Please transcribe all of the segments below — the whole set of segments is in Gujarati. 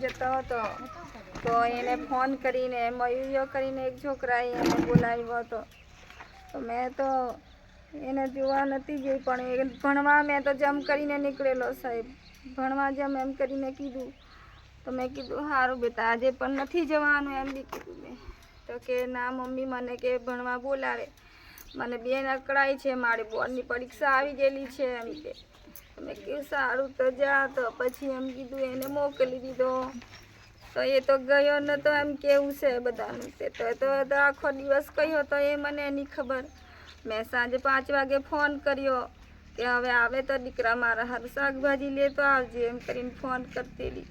જતો હતો તો એને ફોન કરીને મયુરીઓ કરીને એક છોકરાએ એને બોલાવ્યો હતો. તો મેં તો એને જોવા નથી જઈ, પણ એ ભણવા મેં તો જમ કરીને નીકળેલો સાહેબ, ભણવા જમ એમ કરીને કીધું. તો મેં કીધું સારું બેટા આજે પણ નથી જવાનું એમ બી કીધું મેં. તો કે ના મમ્મી મને કે ભણવા બોલાવે, મને બેન અકળાય છે, મારી બોર્ડની પરીક્ષા આવી ગયેલી છે એમ કે. મેં કીધું સારું તો જા. તો પછી એમ કીધું એને મોકલી દીધો. તો એ તો ગયો નતો એમ કેવું છે બધાનું. તો આખો દિવસ કયો તો એ મને એની ખબર. મેં સાંજે 5 વાગે ફોન કર્યો કે હવે આવે તો દીકરા મારા હારું શાકભાજી લેતો આવજે એમ કરીને ફોન કરતેલી.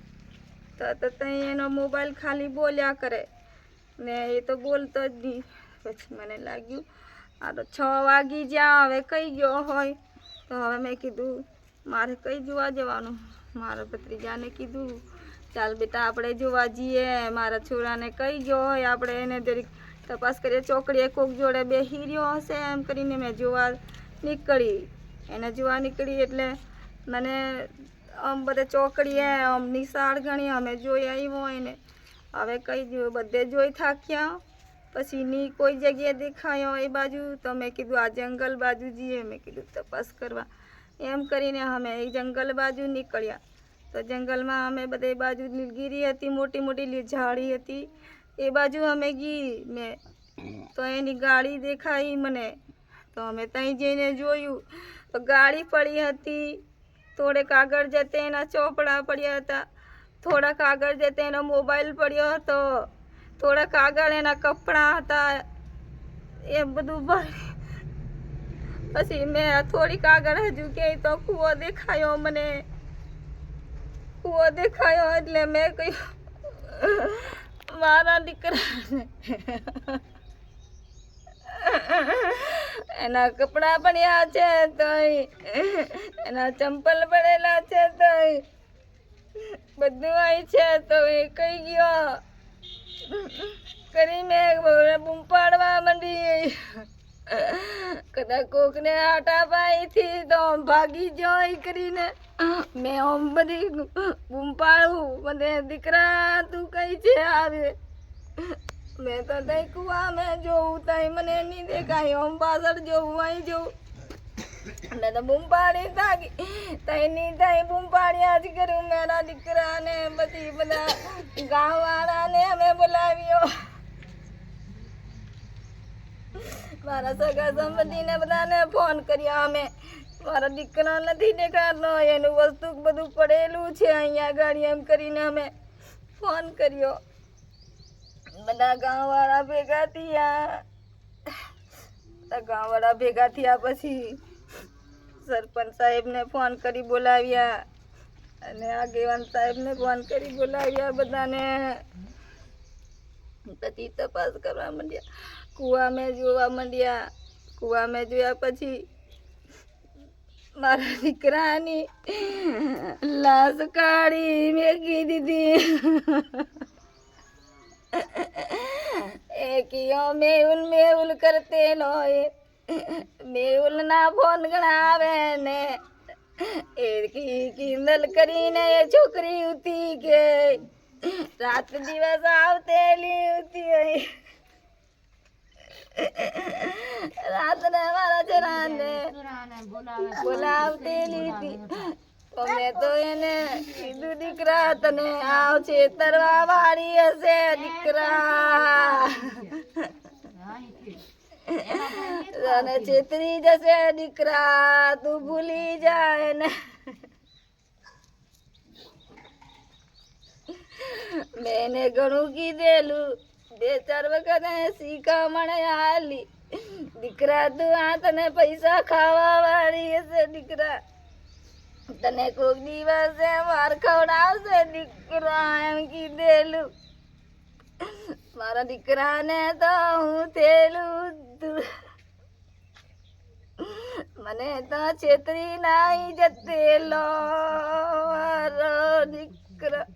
તો ત્યાં એનો મોબાઈલ ખાલી બોલ્યા કરે ને એ તો બોલતો જ નહીં. પછી મને લાગ્યું આ તો 6 વાગી જ્યાં હવે કઈ ગયો હોય. તો હવે મેં કીધું મારે કઈ જોવા જવાનું. મારા ભત્રીજાને કીધું ચાલ બેટા આપણે જોવા જઈએ, મારા છોરાને કઈ ગયો હોય આપણે એને જરીક તપાસ કરીએ, ચોકડીએ કોક જોડે બેસી રહ્યો હશે એમ કરીને મેં જોવા નીકળી. એને જોવા નીકળી એટલે મને આમ બધે ચોકડીએ આમ નિશાળ ગણી અમે જોઈ આવ્યો એને. હવે કઈ જોયું બધે જોઈ થાક્યા. પછી ની કોઈ જગ્યાએ દેખાયો એ બાજુ. તો મેં કીધું આ જંગલ બાજુ જઈએ, મેં કીધું તપાસ કરવા. એમ કરીને અમે એ જંગલ બાજુ નીકળ્યા. તો જંગલમાં અમે બધે બાજુ નીલગીરી હતી, મોટી મોટી ઝાડી હતી, એ બાજુ અમે ગઈ મેં. તો એની ગાડી દેખાઈ મને. તો અમે ત્યાં જઈને જોયું તો ગાડી પડી હતી. થોડેક આગળ જતે એના ચોપડા પડ્યા હતા, થોડાક આગળ જતે એનો મોબાઈલ પડ્યો હતો, થોડાક આગળ એના કપડાં હતા, એ બધું ભરી. પછી મેં થોડીક આગળ હજુ કે તો કૂવો દેખાયો મને. કૂવો દેખાયો એટલે મેં કહ્યું મારા દીકરાને એના કપડાં પડ્યા છે, તો એના ચંપલ પડેલા છે, તો બધું અહીં છે. તો એ કઈ ગયો કરી મેં બૂમ પાડવા માંડી. કદાચ કોકને આટા પાઈથી તો ભાગી જોઈ કરીને મેં આમ બધી બૂમ પાડું મને દીકરા તું કઈ છે આવે. મેં તો તઈ કુવા મેં જોઉં તઈ મને નહીં દેખાય, આમ પાછળ જોઉં અહીં જોઉં. મેં તો બૂમ પાડી થાકી તઈ નહીં તઈ બૂમ પાડ્યા જ કરું મારા દીકરાને. પછી બધા ગામવાળાને અમે બોલાવ્યો, મારા સગા સંબંધીને બધાને ફોન કર્યા અમે. મારા દીકરા નથી દેખાતો, એનું વસ્તુ બધું પડેલું છે અહીંયા ગાડી એમ કરીને અમે ફોન કર્યો. બધા ગામવાળા ભેગા થયા. ગામવાળા ભેગા થયા પછી સરપંચ સાહેબને ફોન કરી બોલાવ્યા અને આગેવાન સાહેબને ફોન કરી બોલાવ્યા બધાને. પછી તપાસ કરવા માંડ્યા, કૂવા મેં જોવા માંડ્યા. કૂવા મેં જોયા પછી મારા દીકરાની લાશ કાઢી મેકી દીધી. કિયો મેહુલ કરતે નો મેહુલ ના ફોન ઘણા આવે ને એ કિંદલ કરીને એ છોકરી હતી કે રાત દિવસ આવતેલી હતી. રાતને મારા છોરાને બોલાવતેલી હતી. તો મેં તો એને કીધું દીકરા તને આવ છેતરવા વાળી હશે દીકરા, તને છેતરી જશે દીકરા, તું ભૂલી જાય ને. મેં ઘણું કીધેલું, 2-4 વખત શીખામણ આલી દીકરા તું આ તને પૈસા ખાવા વાળી હશે દીકરા, તને કોક દિવસે માર ખવડાવશે દીકરા એમ કીધેલું. મારા દીકરાને તો હું થેલું મને તો છેતરી નાઈ જતેલો મારો દીકરા.